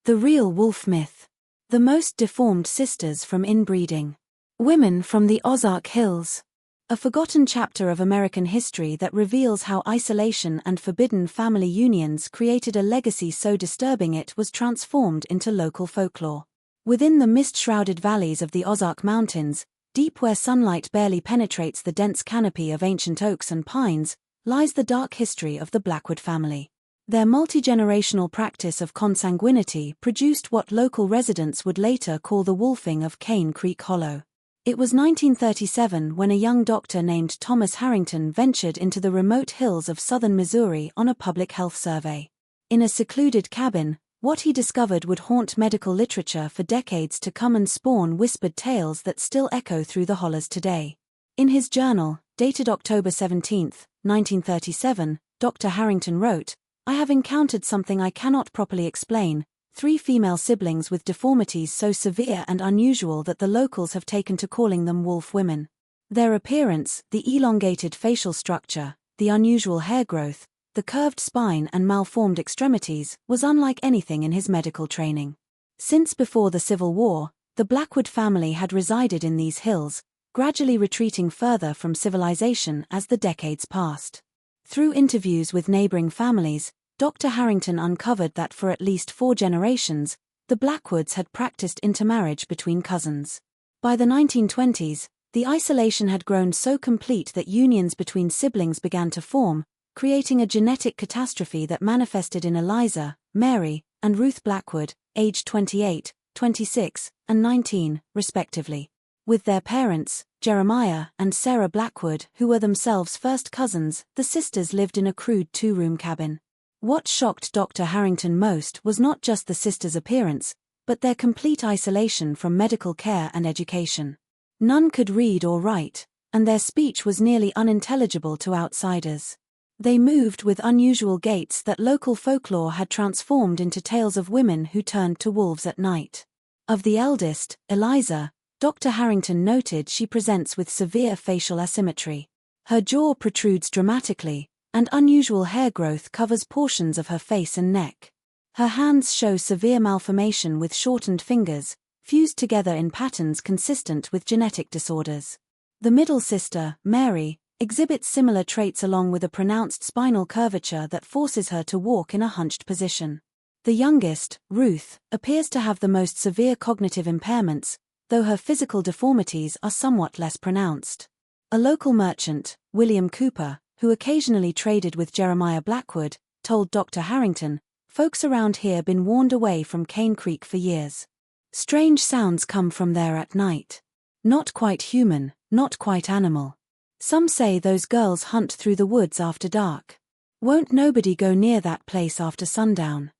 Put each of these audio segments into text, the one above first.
The real wolf myth. The most deformed sisters from inbreeding. Women from the Ozark Hills. A forgotten chapter of American history that reveals how isolation and forbidden family unions created a legacy so disturbing it was transformed into local folklore. Within the mist-shrouded valleys of the Ozark Mountains, deep where sunlight barely penetrates the dense canopy of ancient oaks and pines, lies the dark history of the Blackwood family. Their multi-generational practice of consanguinity produced what local residents would later call the wolfing of Cane Creek Hollow. It was 1937 when a young doctor named Thomas Harrington ventured into the remote hills of southern Missouri on a public health survey. In a secluded cabin, what he discovered would haunt medical literature for decades to come and spawn whispered tales that still echo through the hollers today. In his journal, dated October 17, 1937, Dr. Harrington wrote, "I have encountered something I cannot properly explain, 3 female siblings with deformities so severe and unusual that the locals have taken to calling them wolf women. Their appearance, the elongated facial structure, the unusual hair growth, the curved spine and malformed extremities, was unlike anything in his medical training." Since before the Civil War, the Blackwood family had resided in these hills, gradually retreating further from civilization as the decades passed. Through interviews with neighboring families, Dr. Harrington uncovered that for at least 4 generations, the Blackwoods had practiced intermarriage between cousins. By the 1920s, the isolation had grown so complete that unions between siblings began to form, creating a genetic catastrophe that manifested in Eliza, Mary, and Ruth Blackwood, aged 28, 26, and 19, respectively. With their parents, Jeremiah and Sarah Blackwood, who were themselves first cousins, the sisters lived in a crude 2-room cabin. What shocked Dr. Harrington most was not just the sisters' appearance, but their complete isolation from medical care and education. None could read or write, and their speech was nearly unintelligible to outsiders. They moved with unusual gaits that local folklore had transformed into tales of women who turned to wolves at night. Of the eldest, Eliza, Dr. Harrington noted she presents with severe facial asymmetry. Her jaw protrudes dramatically, and unusual hair growth covers portions of her face and neck. Her hands show severe malformation with shortened fingers, fused together in patterns consistent with genetic disorders. The middle sister, Mary, exhibits similar traits along with a pronounced spinal curvature that forces her to walk in a hunched position. The youngest, Ruth, appears to have the most severe cognitive impairments, though her physical deformities are somewhat less pronounced. A local merchant, William Cooper, who occasionally traded with Jeremiah Blackwood, told Dr. Harrington, "Folks around here been warned away from Cane Creek for years. Strange sounds come from there at night. Not quite human, not quite animal. Some say those girls hunt through the woods after dark. Won't nobody go near that place after sundown."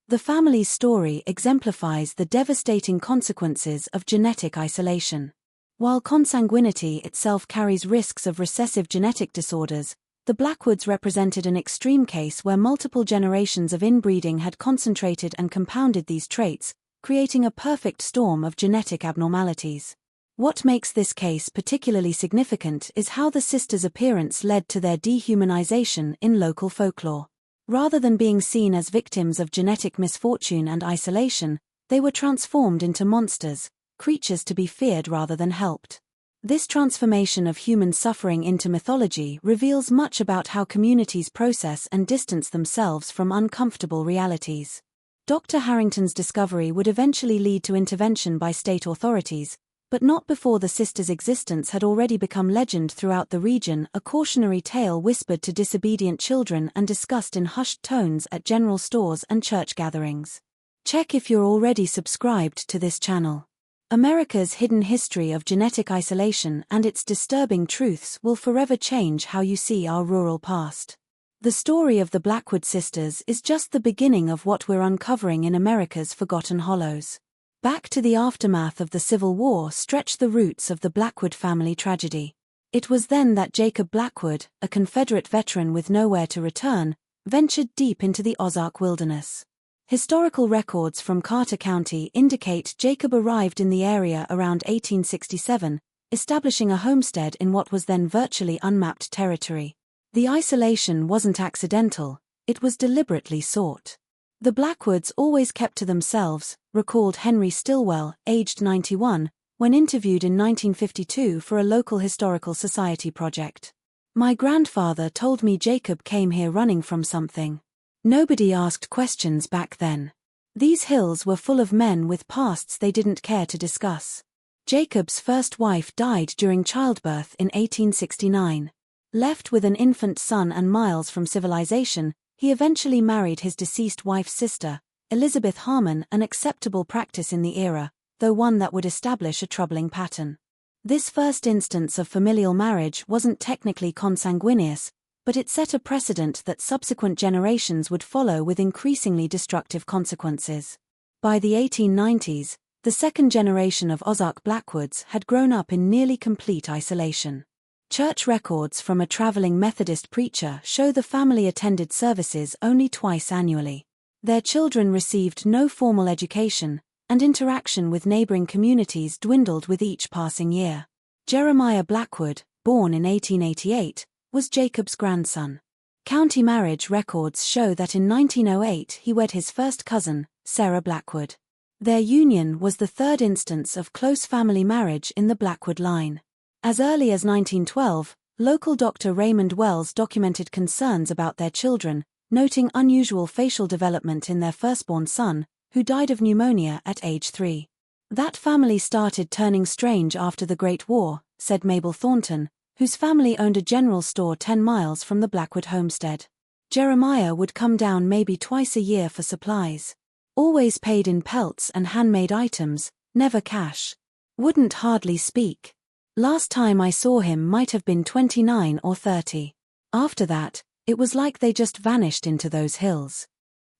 The family's story exemplifies the devastating consequences of genetic isolation. While consanguinity itself carries risks of recessive genetic disorders, the Blackwoods represented an extreme case where multiple generations of inbreeding had concentrated and compounded these traits, creating a perfect storm of genetic abnormalities. What makes this case particularly significant is how the sisters' appearance led to their dehumanization in local folklore. Rather than being seen as victims of genetic misfortune and isolation, they were transformed into monsters, creatures to be feared rather than helped. This transformation of human suffering into mythology reveals much about how communities process and distance themselves from uncomfortable realities. Dr. Harrington's discovery would eventually lead to intervention by state authorities, but not before the sisters' existence had already become legend throughout the region, a cautionary tale whispered to disobedient children and discussed in hushed tones at general stores and church gatherings. Check if you're already subscribed to this channel. America's hidden history of genetic isolation and its disturbing truths will forever change how you see our rural past. The story of the Blackwood sisters is just the beginning of what we're uncovering in America's forgotten hollows. Back to the aftermath of the Civil War stretch the roots of the Blackwood family tragedy. It was then that Jacob Blackwood, a Confederate veteran with nowhere to return, ventured deep into the Ozark wilderness. Historical records from Carter County indicate Jacob arrived in the area around 1867, establishing a homestead in what was then virtually unmapped territory. The isolation wasn't accidental, it was deliberately sought. The Blackwoods always kept to themselves, recalled Henry Stilwell, aged 91, when interviewed in 1952 for a local historical society project. My grandfather told me Jacob came here running from something. Nobody asked questions back then. These hills were full of men with pasts they didn't care to discuss. Jacob's first wife died during childbirth in 1869. Left with an infant son and miles from civilization, he eventually married his deceased wife's sister, Elizabeth Harmon, an acceptable practice in the era, though one that would establish a troubling pattern. This first instance of familial marriage wasn't technically consanguineous, but it set a precedent that subsequent generations would follow with increasingly destructive consequences. By the 1890s, the second generation of Ozark Blackwoods had grown up in nearly complete isolation. Church records from a traveling Methodist preacher show the family attended services only twice annually. Their children received no formal education, and interaction with neighboring communities dwindled with each passing year. Jeremiah Blackwood, born in 1888, was Jacob's grandson. County marriage records show that in 1908 he wed his first cousin, Sarah Blackwood. Their union was the third instance of close family marriage in the Blackwood line. As early as 1912, local Dr. Raymond Wells documented concerns about their children, noting unusual facial development in their firstborn son, who died of pneumonia at age 3. That family started turning strange after the Great War, said Mabel Thornton, whose family owned a general store 10 miles from the Blackwood homestead. Jeremiah would come down maybe twice a year for supplies. Always paid in pelts and handmade items, never cash. Wouldn't hardly speak. Last time I saw him might have been 29 or 30. After that, it was like they just vanished into those hills.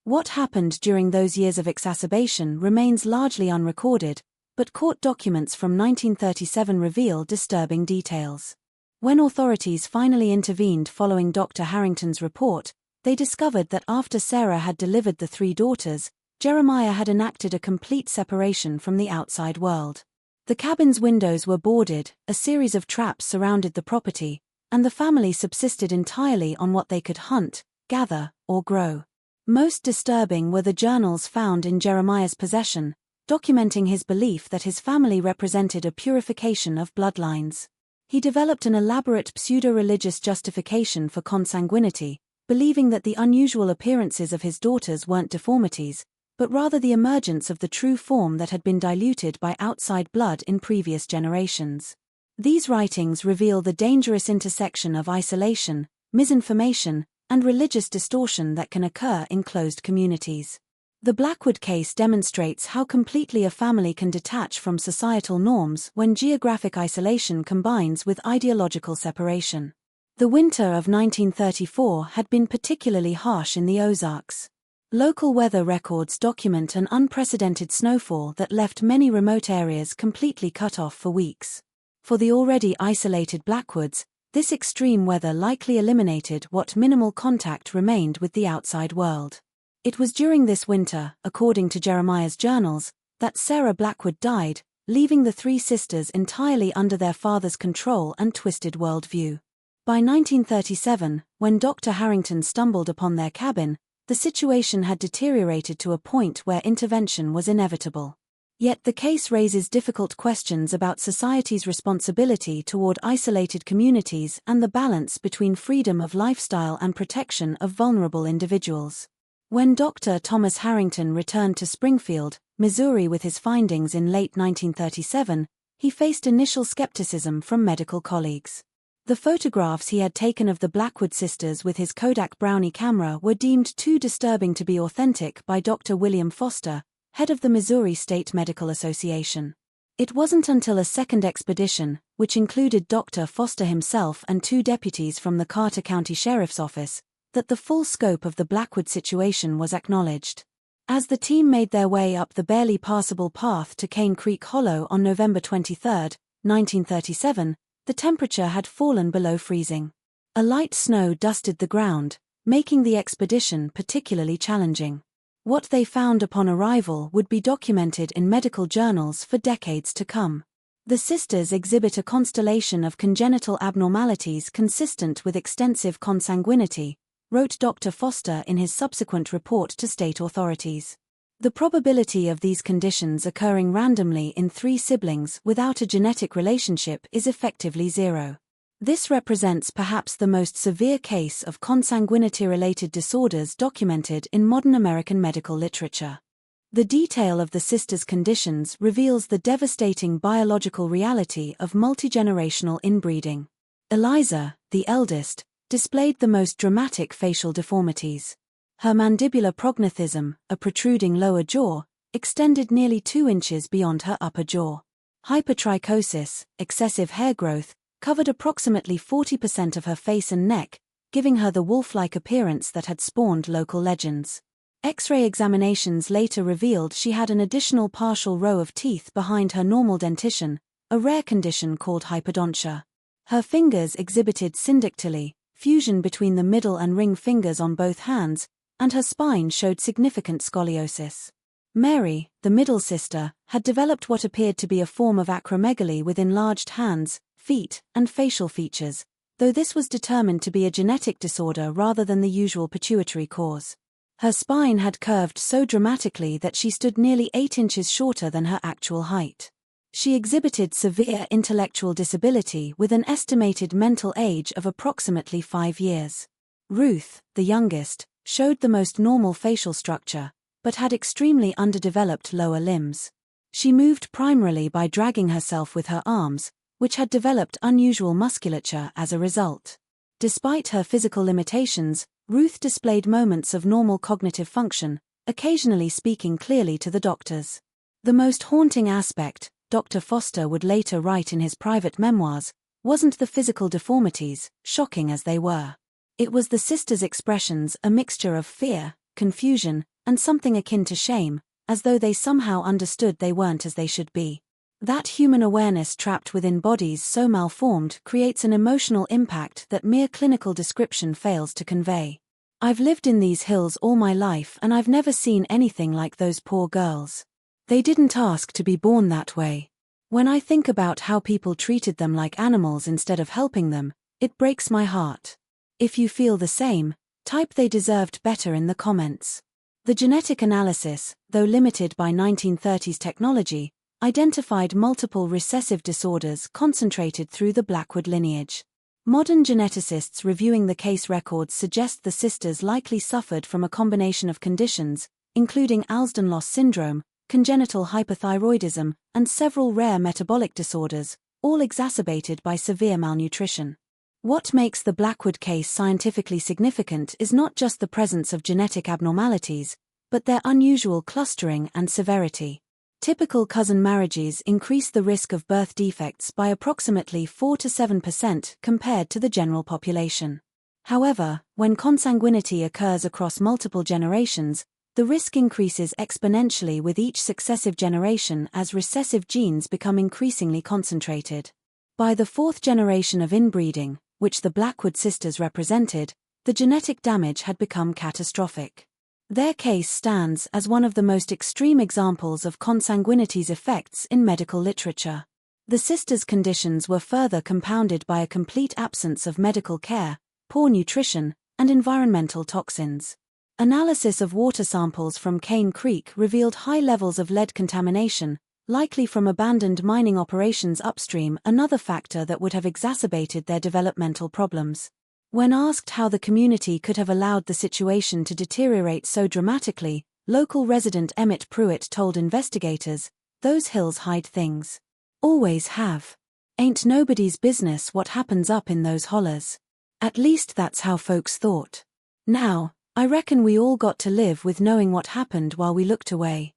What happened during those years of exacerbation remains largely unrecorded, but court documents from 1937 reveal disturbing details. When authorities finally intervened following Dr. Harrington's report, they discovered that after Sarah had delivered the 3 daughters, Jeremiah had enacted a complete separation from the outside world. The cabin's windows were boarded, a series of traps surrounded the property, and the family subsisted entirely on what they could hunt, gather, or grow. Most disturbing were the journals found in Jeremiah's possession, documenting his belief that his family represented a purification of bloodlines. He developed an elaborate pseudo-religious justification for consanguinity, believing that the unusual appearances of his daughters weren't deformities, but rather the emergence of the true form that had been diluted by outside blood in previous generations. These writings reveal the dangerous intersection of isolation, misinformation, and religious distortion that can occur in closed communities. The Blackwood case demonstrates how completely a family can detach from societal norms when geographic isolation combines with ideological separation. The winter of 1934 had been particularly harsh in the Ozarks. Local weather records document an unprecedented snowfall that left many remote areas completely cut off for weeks. For the already isolated Blackwoods, this extreme weather likely eliminated what minimal contact remained with the outside world. It was during this winter, according to Jeremiah's journals, that Sarah Blackwood died, leaving the 3 sisters entirely under their father's control and twisted worldview. By 1937, when Dr. Harrington stumbled upon their cabin, the situation had deteriorated to a point where intervention was inevitable. Yet the case raises difficult questions about society's responsibility toward isolated communities and the balance between freedom of lifestyle and protection of vulnerable individuals. When Dr. Thomas Harrington returned to Springfield, Missouri with his findings in late 1937, he faced initial skepticism from medical colleagues. The photographs he had taken of the Blackwood sisters with his Kodak Brownie camera were deemed too disturbing to be authentic by Dr. William Foster, head of the Missouri State Medical Association. It wasn't until a second expedition, which included Dr. Foster himself and 2 deputies from the Carter County Sheriff's Office, that the full scope of the Blackwood situation was acknowledged. As the team made their way up the barely passable path to Cane Creek Hollow on November 23, 1937, the temperature had fallen below freezing. A light snow dusted the ground, making the expedition particularly challenging. What they found upon arrival would be documented in medical journals for decades to come. The sisters exhibit a constellation of congenital abnormalities consistent with extensive consanguinity, wrote Dr. Foster in his subsequent report to state authorities. The probability of these conditions occurring randomly in 3 siblings without a genetic relationship is effectively 0. This represents perhaps the most severe case of consanguinity-related disorders documented in modern American medical literature. The detail of the sisters' conditions reveals the devastating biological reality of multigenerational inbreeding. Eliza, the eldest, displayed the most dramatic facial deformities. Her mandibular prognathism, a protruding lower jaw, extended nearly 2 inches beyond her upper jaw. Hypertrichosis, excessive hair growth, covered approximately 40% of her face and neck, giving her the wolf-like appearance that had spawned local legends. X-ray examinations later revealed she had an additional partial row of teeth behind her normal dentition, a rare condition called hypodontia. Her fingers exhibited syndactyly, fusion between the middle and ring fingers on both hands, and her spine showed significant scoliosis. Mary, the middle sister, had developed what appeared to be a form of acromegaly with enlarged hands, feet, and facial features, though this was determined to be a genetic disorder rather than the usual pituitary cause. Her spine had curved so dramatically that she stood nearly 8 inches shorter than her actual height. She exhibited severe intellectual disability with an estimated mental age of approximately 5 years. Ruth, the youngest, showed the most normal facial structure, but had extremely underdeveloped lower limbs. She moved primarily by dragging herself with her arms, which had developed unusual musculature as a result. Despite her physical limitations, Ruth displayed moments of normal cognitive function, occasionally speaking clearly to the doctors. The most haunting aspect, Dr. Foster would later write in his private memoirs, wasn't the physical deformities, shocking as they were. It was the sisters' expressions, a mixture of fear, confusion, and something akin to shame, as though they somehow understood they weren't as they should be. That human awareness trapped within bodies so malformed creates an emotional impact that mere clinical description fails to convey. I've lived in these hills all my life and I've never seen anything like those poor girls. They didn't ask to be born that way. When I think about how people treated them like animals instead of helping them, it breaks my heart. If you feel the same, type "they deserved better" in the comments. The genetic analysis, though limited by 1930s technology, identified multiple recessive disorders concentrated through the Blackwood lineage. Modern geneticists reviewing the case records suggest the sisters likely suffered from a combination of conditions, including Alston-Loss syndrome, congenital hypothyroidism, and several rare metabolic disorders, all exacerbated by severe malnutrition. What makes the Blackwood case scientifically significant is not just the presence of genetic abnormalities, but their unusual clustering and severity. Typical cousin marriages increase the risk of birth defects by approximately 4 to 7% compared to the general population. However, when consanguinity occurs across multiple generations, the risk increases exponentially with each successive generation as recessive genes become increasingly concentrated. By the 4th generation of inbreeding, which the Blackwood sisters represented, the genetic damage had become catastrophic. Their case stands as one of the most extreme examples of consanguinity's effects in medical literature. The sisters' conditions were further compounded by a complete absence of medical care, poor nutrition, and environmental toxins. Analysis of water samples from Cane Creek revealed high levels of lead contamination, likely from abandoned mining operations upstream, another factor that would have exacerbated their developmental problems. When asked how the community could have allowed the situation to deteriorate so dramatically, local resident Emmett Pruitt told investigators, "Those hills hide things. Always have. Ain't nobody's business what happens up in those hollers. At least that's how folks thought. Now, I reckon we all got to live with knowing what happened while we looked away."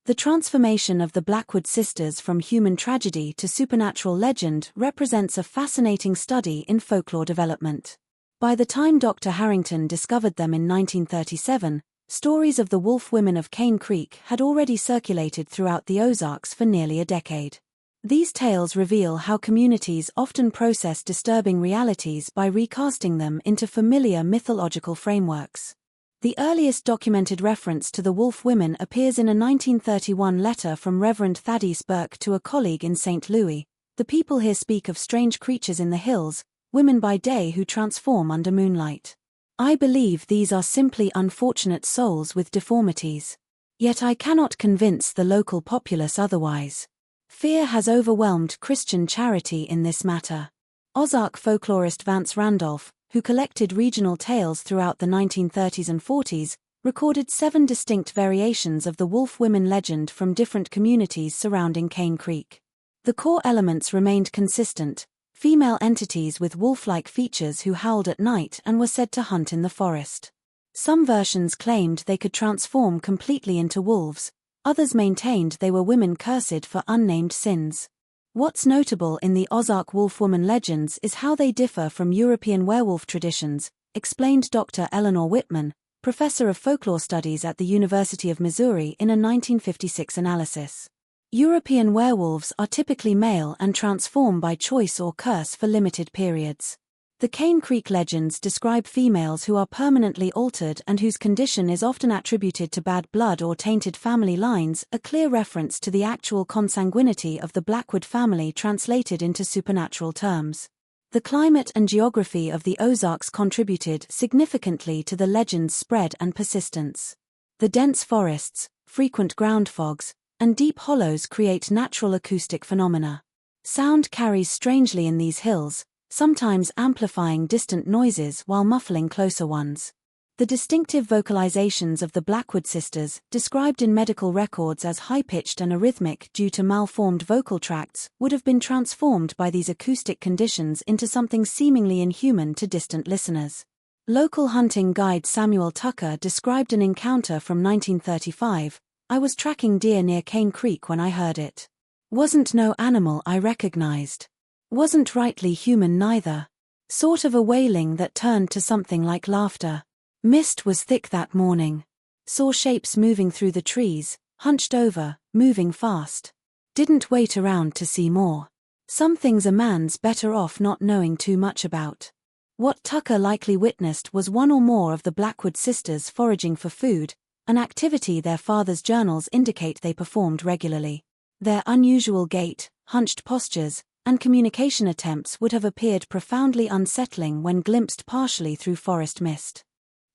The transformation of the Blackwood sisters from human tragedy to supernatural legend represents a fascinating study in folklore development. By the time Dr. Harrington discovered them in 1937, stories of the wolf women of Cane Creek had already circulated throughout the Ozarks for nearly a decade. These tales reveal how communities often process disturbing realities by recasting them into familiar mythological frameworks. The earliest documented reference to the wolf women appears in a 1931 letter from Reverend Thaddeus Burke to a colleague in St. Louis. "The people here speak of strange creatures in the hills, women by day who transform under moonlight. I believe these are simply unfortunate souls with deformities. Yet I cannot convince the local populace otherwise. Fear has overwhelmed Christian charity in this matter. Ozark folklorist Vance Randolph, who collected regional tales throughout the 1930s and 40s, recorded 7 distinct variations of the wolf women legend from different communities surrounding Cane Creek. The core elements remained consistent: female entities with wolf-like features who howled at night and were said to hunt in the forest. Some versions claimed they could transform completely into wolves, others maintained they were women cursed for unnamed sins. What's notable in the Ozark wolf-woman legends is how they differ from European werewolf traditions, explained Dr. Eleanor Whitman, professor of folklore studies at the University of Missouri, in a 1956 analysis. European werewolves are typically male and transform by choice or curse for limited periods. The Cane Creek legends describe females who are permanently altered and whose condition is often attributed to bad blood or tainted family lines, a clear reference to the actual consanguinity of the Blackwood family translated into supernatural terms. The climate and geography of the Ozarks contributed significantly to the legend's spread and persistence. The dense forests, frequent ground fogs, and deep hollows create natural acoustic phenomena. Sound carries strangely in these hills, sometimes amplifying distant noises while muffling closer ones. The distinctive vocalizations of the Blackwood sisters, described in medical records as high-pitched and arrhythmic due to malformed vocal tracts, would have been transformed by these acoustic conditions into something seemingly inhuman to distant listeners. Local hunting guide Samuel Tucker described an encounter from 1935. "I was tracking deer near Cane Creek when I heard it. Wasn't no animal I recognized. Wasn't rightly human neither. Sort of a wailing that turned to something like laughter. Mist was thick that morning. Saw shapes moving through the trees, hunched over, moving fast. Didn't wait around to see more. Some things a man's better off not knowing too much about." What Tucker likely witnessed was one or more of the Blackwood sisters foraging for food, an activity their father's journals indicate they performed regularly. Their unusual gait, hunched postures, and communication attempts would have appeared profoundly unsettling when glimpsed partially through forest mist.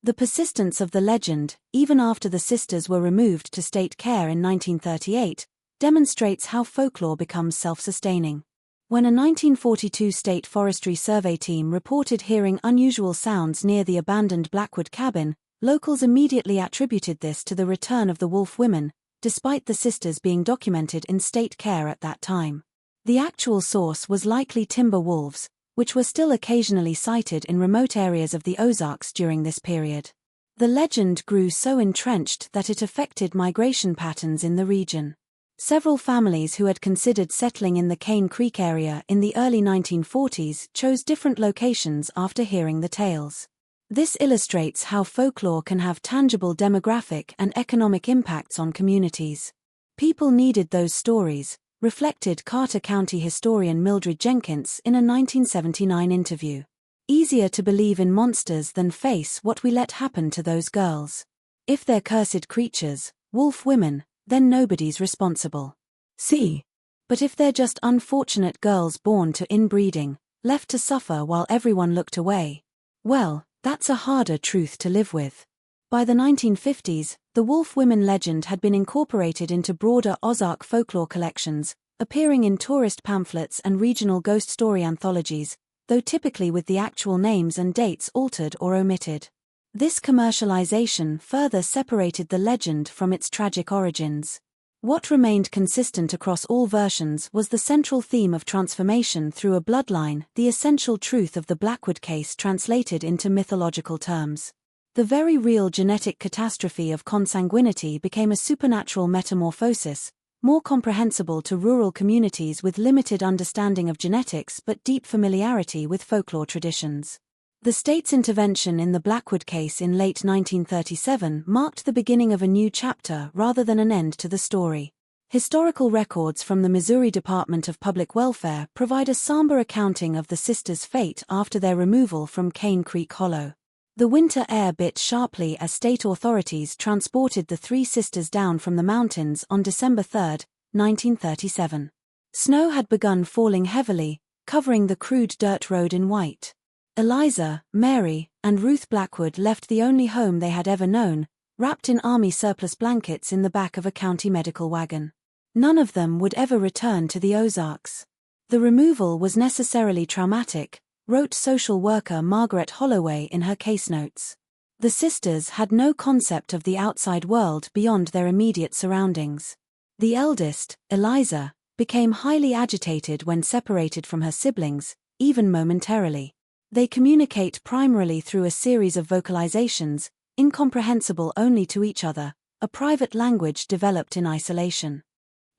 The persistence of the legend, even after the sisters were removed to state care in 1938, demonstrates how folklore becomes self-sustaining. When a 1942 state forestry survey team reported hearing unusual sounds near the abandoned Blackwood cabin, locals immediately attributed this to the return of the wolf women, despite the sisters being documented in state care at that time. The actual source was likely timber wolves, which were still occasionally sighted in remote areas of the Ozarks during this period. The legend grew so entrenched that it affected migration patterns in the region. Several families who had considered settling in the Cane Creek area in the early 1940s chose different locations after hearing the tales. This illustrates how folklore can have tangible demographic and economic impacts on communities. People needed those stories, reflected Carter County historian Mildred Jenkins in a 1979 interview. Easier to believe in monsters than face what we let happen to those girls. If they're cursed creatures, wolf women, then nobody's responsible. See? But if they're just unfortunate girls born to inbreeding, left to suffer while everyone looked away, well, that's a harder truth to live with. By the 1950s, the wolf women legend had been incorporated into broader Ozark folklore collections, appearing in tourist pamphlets and regional ghost story anthologies, though typically with the actual names and dates altered or omitted. This commercialization further separated the legend from its tragic origins. What remained consistent across all versions was the central theme of transformation through a bloodline, the essential truth of the Blackwood case translated into mythological terms. The very real genetic catastrophe of consanguinity became a supernatural metamorphosis, more comprehensible to rural communities with limited understanding of genetics but deep familiarity with folklore traditions. The state's intervention in the Blackwood case in late 1937 marked the beginning of a new chapter rather than an end to the story. Historical records from the Missouri Department of Public Welfare provide a somber accounting of the sisters' fate after their removal from Cane Creek Hollow. The winter air bit sharply as state authorities transported the 3 sisters down from the mountains on December 3, 1937. Snow had begun falling heavily, covering the crude dirt road in white. Eliza, Mary, and Ruth Blackwood left the only home they had ever known, wrapped in army surplus blankets in the back of a county medical wagon. None of them would ever return to the Ozarks. The removal was necessarily traumatic, wrote social worker Margaret Holloway in her case notes. The sisters had no concept of the outside world beyond their immediate surroundings. The eldest, Eliza, became highly agitated when separated from her siblings, even momentarily. They communicate primarily through a series of vocalizations, incomprehensible only to each other, a private language developed in isolation.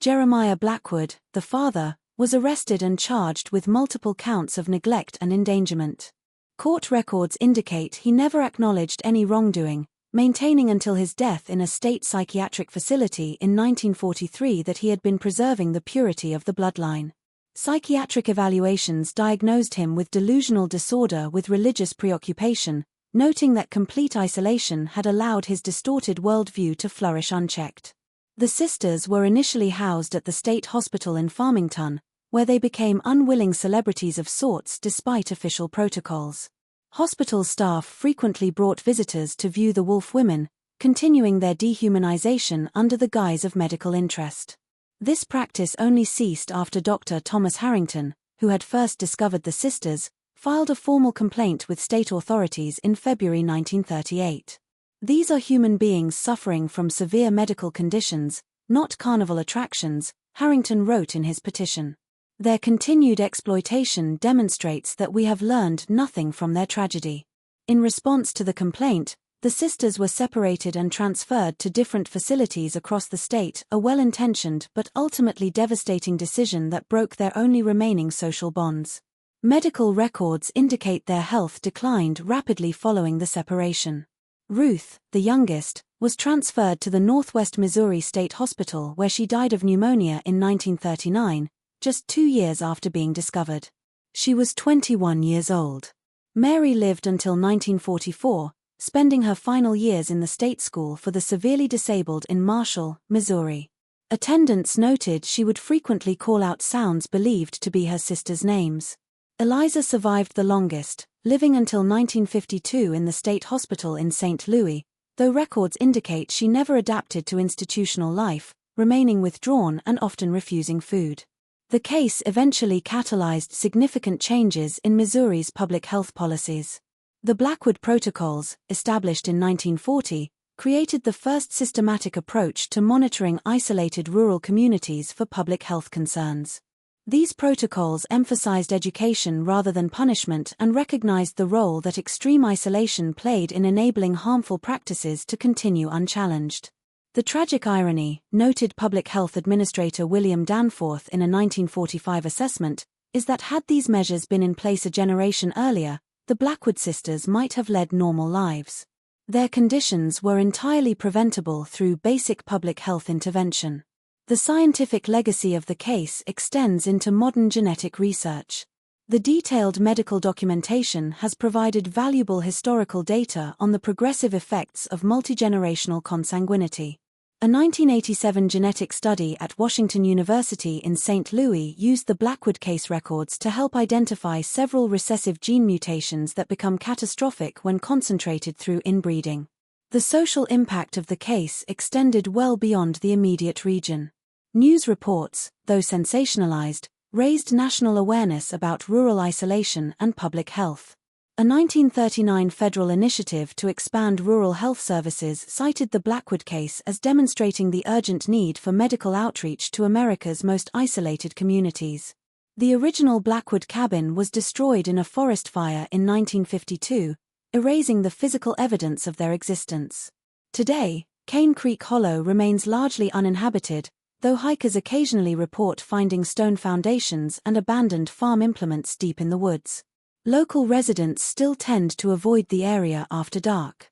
Jeremiah Blackwood, the father, was arrested and charged with multiple counts of neglect and endangerment. Court records indicate he never acknowledged any wrongdoing, maintaining until his death in a state psychiatric facility in 1943 that he had been preserving the purity of the bloodline. Psychiatric evaluations diagnosed him with delusional disorder with religious preoccupation, noting that complete isolation had allowed his distorted worldview to flourish unchecked. The sisters were initially housed at the state hospital in Farmington, where they became unwilling celebrities of sorts despite official protocols. Hospital staff frequently brought visitors to view the wolf women, continuing their dehumanization under the guise of medical interest. This practice only ceased after Dr. Thomas Harrington, who had first discovered the sisters, filed a formal complaint with state authorities in February 1938. These are human beings suffering from severe medical conditions, not carnival attractions, Harrington wrote in his petition. Their continued exploitation demonstrates that we have learned nothing from their tragedy. In response to the complaint, the sisters were separated and transferred to different facilities across the state, a well-intentioned but ultimately devastating decision that broke their only remaining social bonds. Medical records indicate their health declined rapidly following the separation. Ruth, the youngest, was transferred to the Northwest Missouri State Hospital where she died of pneumonia in 1939, just 2 years after being discovered. She was 21 years old. Mary lived until 1944, spending her final years in the state school for the severely disabled in Marshall, Missouri. Attendants noted she would frequently call out sounds believed to be her sisters' names. Eliza survived the longest, living until 1952 in the state hospital in St. Louis, though records indicate she never adapted to institutional life, remaining withdrawn and often refusing food. The case eventually catalyzed significant changes in Missouri's public health policies. The Blackwood Protocols, established in 1940, created the first systematic approach to monitoring isolated rural communities for public health concerns. These protocols emphasized education rather than punishment and recognized the role that extreme isolation played in enabling harmful practices to continue unchallenged. The tragic irony, noted Public Health Administrator William Danforth in a 1945 assessment, is that had these measures been in place a generation earlier, the Blackwood sisters might have led normal lives. Their conditions were entirely preventable through basic public health intervention. The scientific legacy of the case extends into modern genetic research. The detailed medical documentation has provided valuable historical data on the progressive effects of multigenerational consanguinity. A 1987 genetic study at Washington University in St. Louis used the Blackwood case records to help identify several recessive gene mutations that become catastrophic when concentrated through inbreeding. The social impact of the case extended well beyond the immediate region. News reports, though sensationalized, raised national awareness about rural isolation and public health. A 1939 federal initiative to expand rural health services cited the Blackwood case as demonstrating the urgent need for medical outreach to America's most isolated communities. The original Blackwood cabin was destroyed in a forest fire in 1952, erasing the physical evidence of their existence. Today, Cane Creek Hollow remains largely uninhabited, though hikers occasionally report finding stone foundations and abandoned farm implements deep in the woods. Local residents still tend to avoid the area after dark.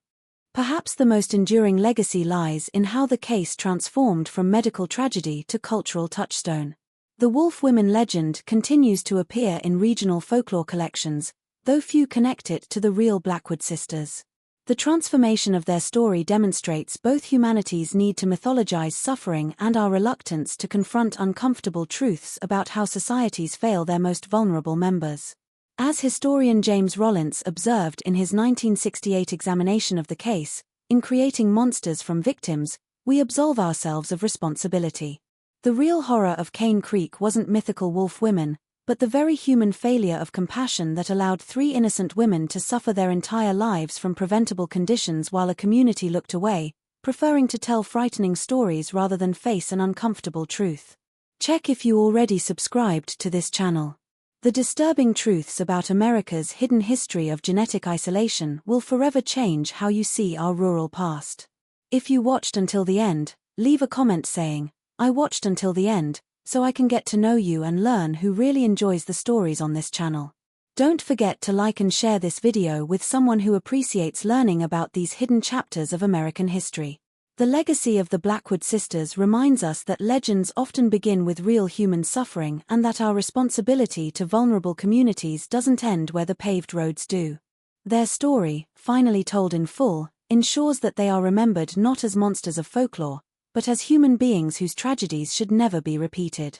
Perhaps the most enduring legacy lies in how the case transformed from medical tragedy to cultural touchstone. The Wolf Women legend continues to appear in regional folklore collections, though few connect it to the real Blackwood sisters. The transformation of their story demonstrates both humanity's need to mythologize suffering and our reluctance to confront uncomfortable truths about how societies fail their most vulnerable members. As historian James Rollins observed in his 1968 examination of the case, in creating monsters from victims, we absolve ourselves of responsibility. The real horror of Cane Creek wasn't mythical wolf women, but the very human failure of compassion that allowed 3 innocent women to suffer their entire lives from preventable conditions while a community looked away, preferring to tell frightening stories rather than face an uncomfortable truth. Check if you already subscribed to this channel. The disturbing truths about America's hidden history of genetic isolation will forever change how you see our rural past. If you watched until the end, leave a comment saying, "I watched until the end," so I can get to know you and learn who really enjoys the stories on this channel. Don't forget to like and share this video with someone who appreciates learning about these hidden chapters of American history. The legacy of the Blackwood sisters reminds us that legends often begin with real human suffering and that our responsibility to vulnerable communities doesn't end where the paved roads do. Their story, finally told in full, ensures that they are remembered not as monsters of folklore, but as human beings whose tragedies should never be repeated.